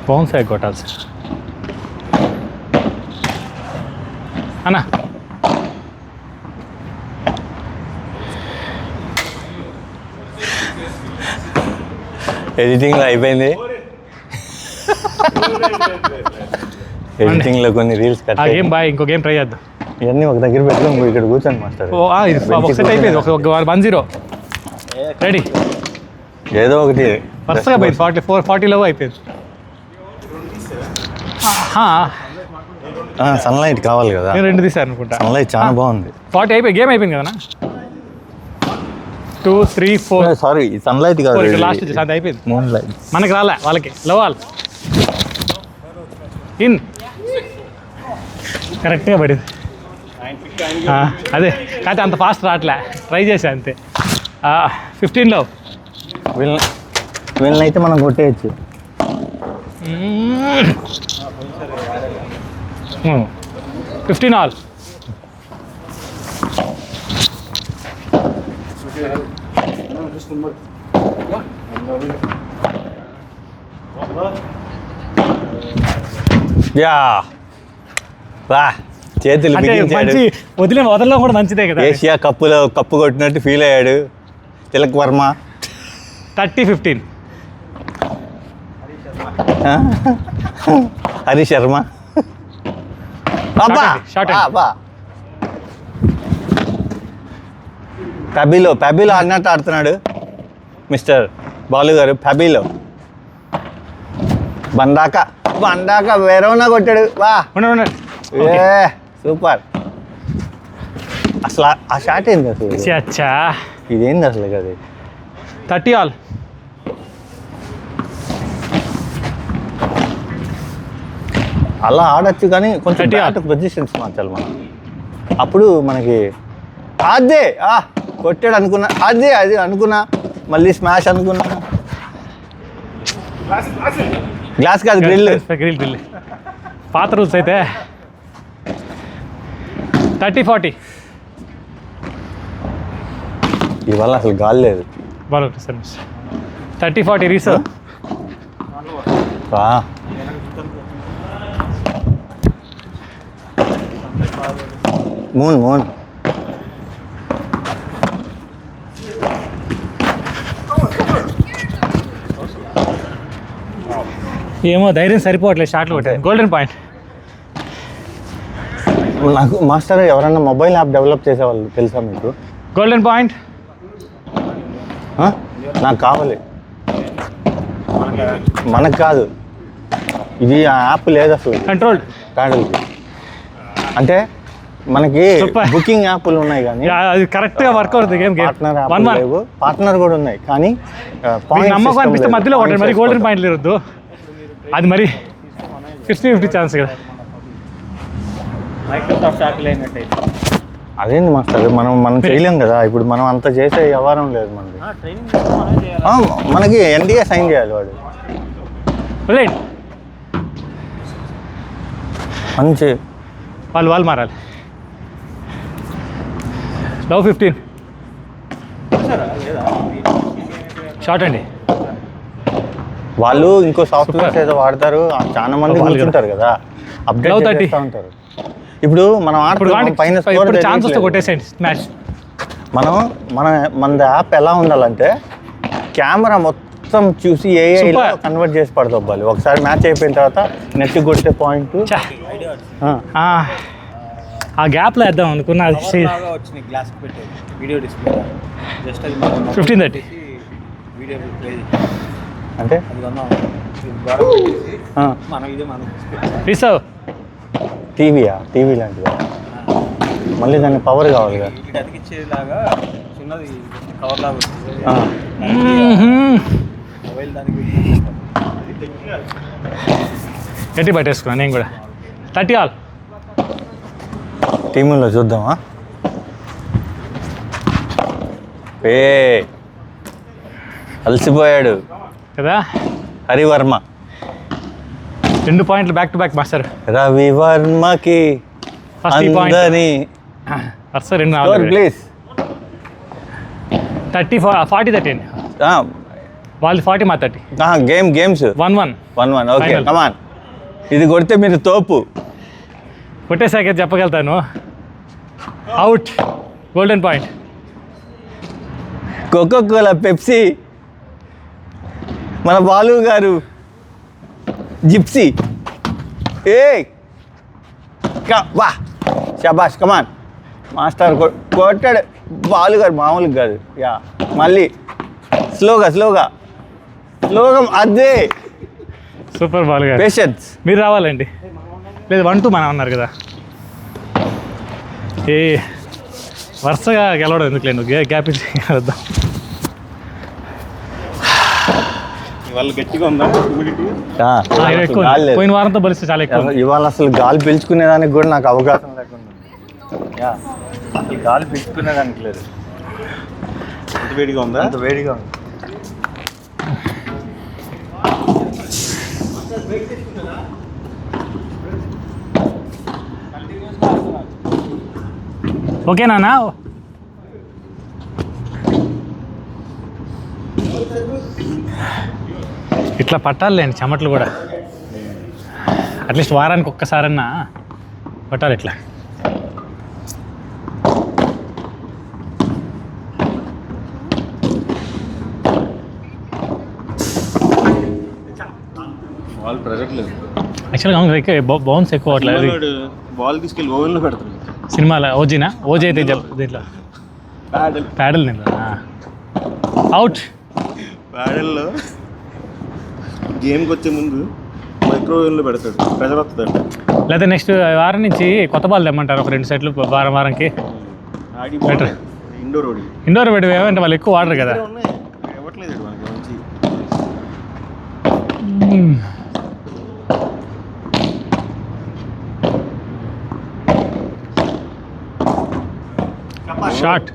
Bounce కొట్టాల్సి అన్నా. ఎడిటింగ్లో అయిపోయింది. ఎడిటింగ్లో కొన్ని రీల్స్ కట్. గేమ్ బాయ్, ఇంకో గేమ్ ట్రై చేద్దాం. ఇవన్నీ ఒక దగ్గర పెట్టుకుని ఇక్కడ కూర్చొని మాస్టర్. ఒక సెట్ అయిపోయింది, ఒక 1-0 రెడీ. ఏదో ఒకటి వరుసగా పోయింది. 40 అయిపోయింది. సన్లైట్ కావాలి కదా, నేను 2 తీసాను అనుకుంటా. సన్లైట్ చాలా బాగుంది. 40 అయిపోయి గేమ్ అయిపోయింది కదా. 2, 3, 4 సారీ సన్లైట్ కాదు, లాస్ట్ అది అయిపోయింది. మూన్ లైట్ మనకి రాలే, వాళ్ళకి లవాల్ ఇన్ కరెక్ట్గా పడింది. అదే కాకపోతే అంత ఫాస్ట్ రావట్లే, ట్రై చేసా అంతే. 15 వీళ్ళనైతే మనం కొట్టేయచ్చు. 15 ఆల్. యా వా, చేతులు మంచి వదలడం కూడా మంచిదే కదా. ఏషియా కప్పు కొట్టినట్టు ఫీల్ అయ్యాడు తిలక్ వర్మ. 30-15. హరీష్ శర్మ పెబిలో అన్నట్టు ఆడుతున్నాడు మిస్టర్ బాలు గారు. పెబిలో బండాక వేరేనా కొట్టాడు. వా సూపర్. అసలు ఆ షాట్ ఏంది అసలు? ఇదేంది అసలు కదా? 30 ఆల్. అలా ఆడచ్చు కానీ కొంచెం పొజిషన్స్ మార్చాలి మనం. అప్పుడు మనకి అదే కొట్టాడు అనుకున్నా, అది అనుకున్నా, మళ్ళీ స్మాష్ అనుకున్నా. గ్లాస్ కాదు, గ్రిల్. పాత రూల్స్ అయితే 30-40. ఇవాళ అసలు గాలి లేదు. 30-40 రీసర్వ్. మూన్ ఏమో ధైర్యం సరిపోవట్లేదు, షాట్లు కొట్టారు. Golden point. నాకు మాస్టర్ ఎవరైనా మొబైల్ యాప్ డెవలప్ చేసేవాళ్ళు తెలుసా మీకు? గోల్డెన్ పాయింట్ నాకు కావాలి. మనకు కాదు, ఇది ఆ యాప్ లేదు అసలు. కంట్రోల్డ్ అంటే మనకి బుకింగ్ యాప్లు ఉన్నాయి కానీ అది కరెక్ట్గా వర్క్ అవుతుంది. పార్ట్నర్ కూడా ఉన్నాయి కానీ నమ్మకం అనిపిస్తే మధ్యలో ఒకటి మరి గోల్డెన్ పాయింట్ లేదు. అది మరి 50-50 ఛాన్స్ కదా. మైక్రోసాఫ్ట్ యాప్ లేనట్టు అదేంటి మాస్టర్, మనం చేయలేం కదా. ఇప్పుడు మనం అంత చేసే వ్యవహారం లేదు మనకి. మనకి ఎన్డీఏ సైన్ చేయాలి వాడు. మంచి వాళ్ళు మారాలి. లవ్ 15 షార్ట్ అండి. వాళ్ళు ఇంకో సాఫ్ట్వేర్స్ ఏదో వాడతారు, చాలా మంది కూర్చుంటారు కదా, అప్డేట్ చేస్తూ ఉంటారు. ఇప్పుడు మనం పైన ఛాన్స్ వస్తే కొట్టేసేయండి స్మాష్. మన యాప్ ఎలా ఉండాలంటే కెమెరా మొత్తం చూసి ఏఐలో కన్వర్ట్ చేసి పడుతుంది. ఒకసారి మ్యాచ్ అయిపోయిన తర్వాత నెట్ కొట్టే పాయింట్ ఆ గ్యాప్లో వేద్దాం అనుకున్నా. 15-30 అంటే రిసర్వ్ టీవీ లాంటిది. మళ్ళీ దాన్ని పవర్ కావాలి కదా. గట్టి పట్టేసుకున్నా నేను కూడా. 30 ఆల్. టీములో చూద్దామా? అలసిపోయాడు కదా హరివర్మ. 2 పాయింట్లు బ్యాక్ టు బ్యాక్ మాస్టర్. రవివర్మకి ప్లీజ్. 30-40 30. వాళ్ళది 40 మా 30. Games 1-1 1-1 okay Final. కమాన్. ఇది కొడితే మీరు తోపు. కొట్టేసాక చెప్పగలుగుతాను. Out. Golden point. Coca Cola, Pepsi, మన బాలు గారు జిప్సీ. ఏ వా షబాష్ కమాన్. మాస్టర్ కొట్టాడు బాలు గారు, మామూలుగా కాదు. యా మళ్ళీ స్లోగా అదే. సూపర్ బాల్ గారు. పేషెన్స్. మీరు రావాలండి. లేదు 1-2 మనం అన్నారు కదా. ఏ వరుసగా గెలవడం ఎందుకులేండి, గ్యాప్ ఇచ్చి గెలుద్దాం. వాళ్ళు గట్టిగా ఉందా హ్యూమిడిటీ? ఎక్కువ పోయిన వారంతో పోలిస్తే చాలా ఎక్కువ. ఇవాళ అసలు గాలి పీల్చుకునేదానికి కూడా నాకు అవకాశం లేకుండా యా అసలు గాలి పీల్చుకునేదానికి లేదు. అంత వేడిగా ఉందా? అంత వేడిగా ఉంది. ఓకేనా? ఇట్లా పట్టాలండి చెమట్లు కూడా. అట్లీస్ట్ వారానికి ఒక్కసారన్నా పట్టాలి ఇట్లా. బాల్ ప్రెజర్ లేదు. యాక్చువల్గా బౌన్స్ ఎక్కువ అట్లేదు. బాల్ తీసుకెళ్ళి ఓవెన్లో పెడతారు. సినిమాలో ఓజీ అయితే దీంట్లో ప్యాడల్ దీంట్లో అవుట్. ప్యాడల్లో గేమ్కి వచ్చే ముందు మైక్రోవేవ్లో పెడతాడు, ప్రెజర్ వస్తుందంట. లేదా నెక్స్ట్ వారం నుంచి కొత్త బాల్ తెమ్మంటారు, ఒక 2 సెట్లు వారానికి. ఆడి బెటర్. ఇండోర్ పెట్టి ఏమంటే వాళ్ళు ఎక్కువ వాడరు కదా. ఇవ్వట్లేదు మనకి మంచి. షాట్.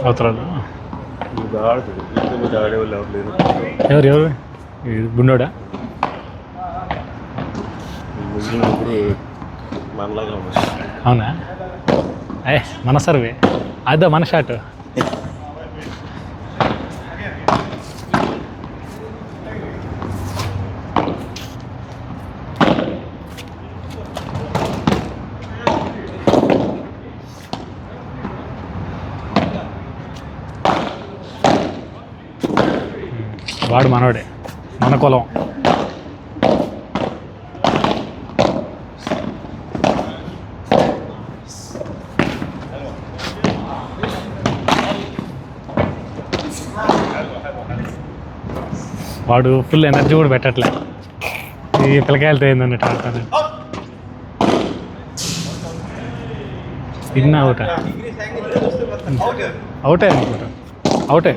అవతరాలు ఎవరు గుండోడా అవునా? మన సర్వే అదే మన షాట్. వాడు మనోడే, మన కులం. వాడు ఫుల్ ఎనర్జీ కూడా పెట్టట్లే, ఈ పిల్లకాయలతో ఏందన్నట్టు ఆడతాను. ఇన్ అవుటా, అవుటే అనుకుంటా, అవుటే.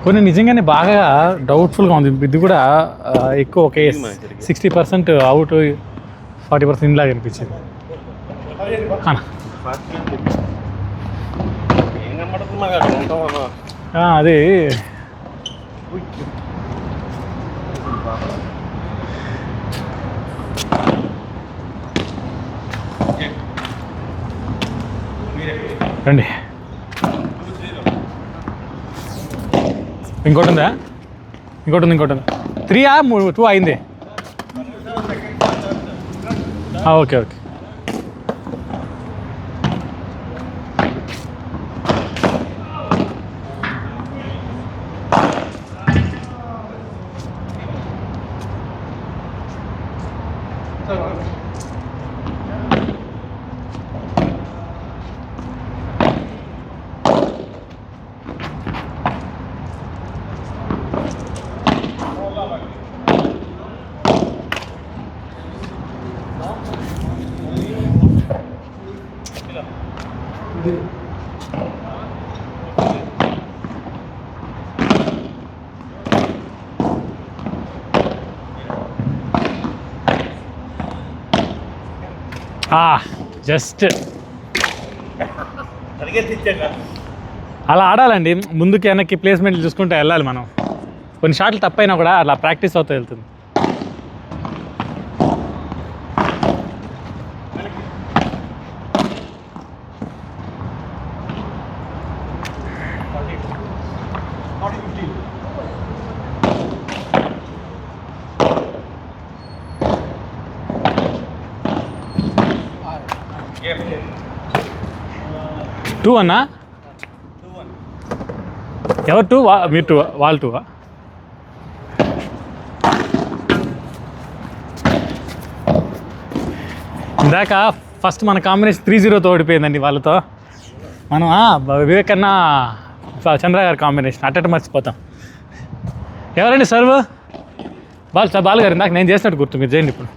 కొన్ని నిజంగానే బాగా డౌట్ఫుల్గా ఉంది. ఇది కూడా ఎక్కువ ఒక 60% అవుట్, 40% ఇన్లాగా అనిపించింది. అది రండి. ఇంకోటి ఉందా? ఇంకోటి ఉంది. 3 2 అయింది. ఓకే. జస్ట్ అలా ఆడాలండి. ముందుకి వెనక్కి ప్లేస్మెంట్లు చూసుకుంటూ వెళ్ళాలి మనం. కొన్ని షాట్లు తప్పైనా కూడా అలా ప్రాక్టీస్ అవుతూ వెళ్తుంది. టూ అన్నా? ఎవరు 2? మీరు 2, వాళ్ళు 2. ఇందాక ఫస్ట్ మన కాంబినేషన్ 3-0తో ఓడిపోయిందండి వాళ్ళతో. మనం వివేకన్న చంద్ర గారి కాంబినేషన్ అట్టట మర్చిపోతాం. ఎవరండి సర్వ్? బాల్ గారు ఇందాక నేను చేసినట్టు గుర్తు, మీరు చేయండి ఇప్పుడు.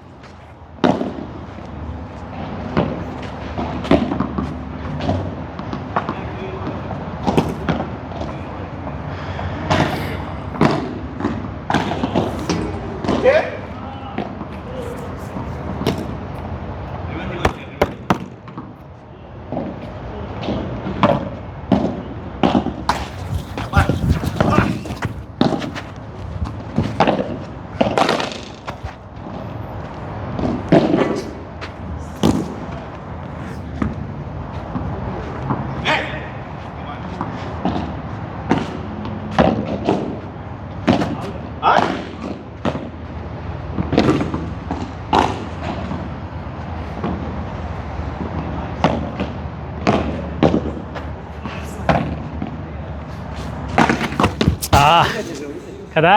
కదా,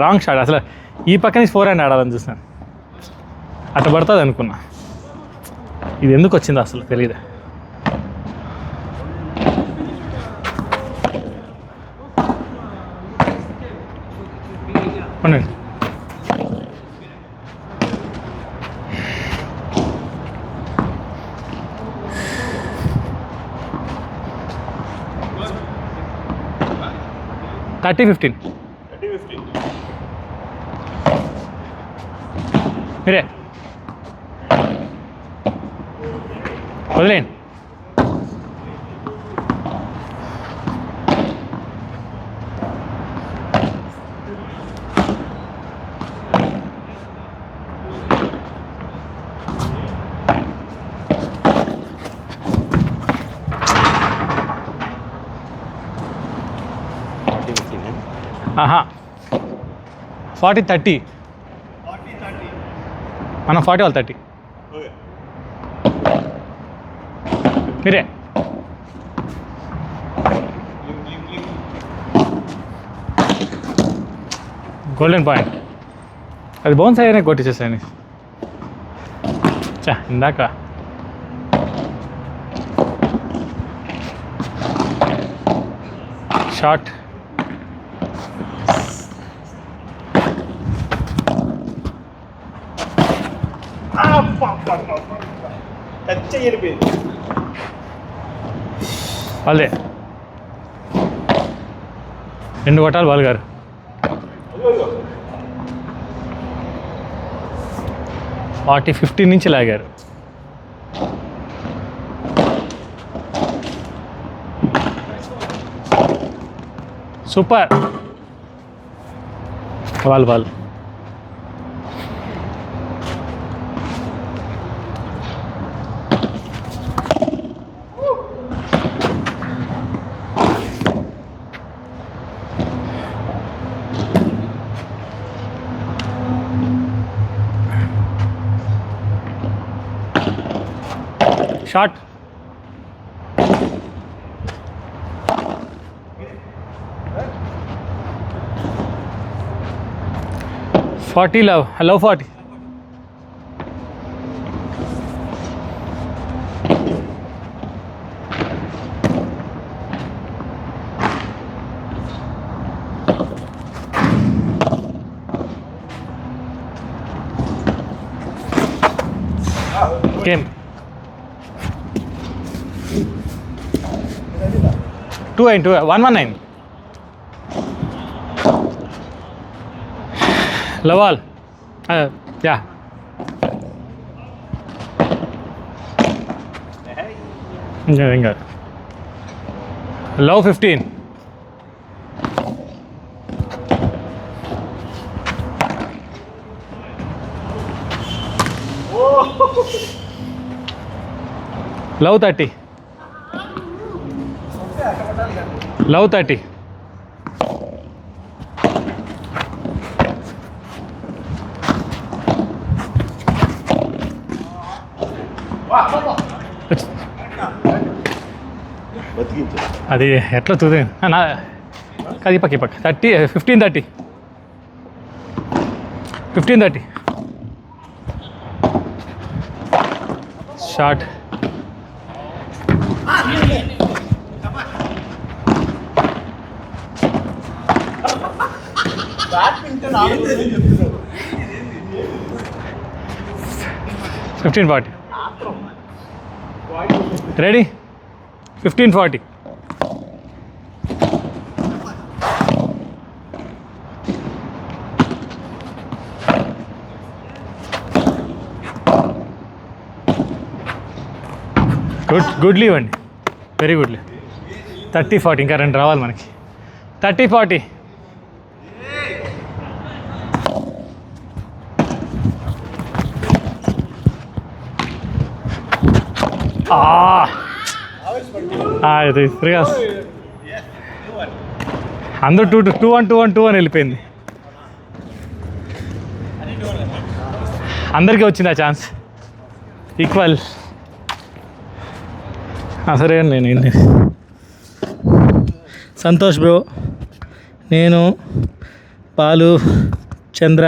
రాంగ్ షాట్. అసలు ఈ పక్క నుంచి 4 హ్యాండ్ ఆడాలని చూసాను, అట్లా పడుతుంది అనుకున్నా. ఇది ఎందుకు వచ్చిందో అసలు తెలియదు. ఉండండి. థర్టీ 15 మీరే వదిలేయండి. ఆహా 40-30 మనం 40 వాళ్ళు 30. మీరే గోల్డెన్ పాయింట్. అది బౌన్స్ అయ్యానే కొట్టించేసాను. చా ఇందాక షార్ట్. టచ్ అయిపోయింది. వాళ్ళే 2 కొట్టాలి బాల్ గారు. ఫార్టీ 15 నుంచి లాగారు. Super. Ball short. Forty love 40. Game 119. Lawal. Yeah. Yeah, low 15. Low 30. Low 30. అది ఎట్లా చూదే నా అది పక్క 30 15 30 short. Badminton 15-40. Ready 15-40. Good leave అండి, వెరీ గుడ్ లీవ్. 30-40, ఇంకా 2 రావాలి మనకి. 30-40. ఇది శ్రీయాస్ అందరూ 2-1 వెళ్ళిపోయింది. అందరికీ వచ్చింది ఆ ఛాన్స్ ఈక్వల్. సరే నేను సంతోష్ బ్రో, నేను, పాలు, చంద్ర,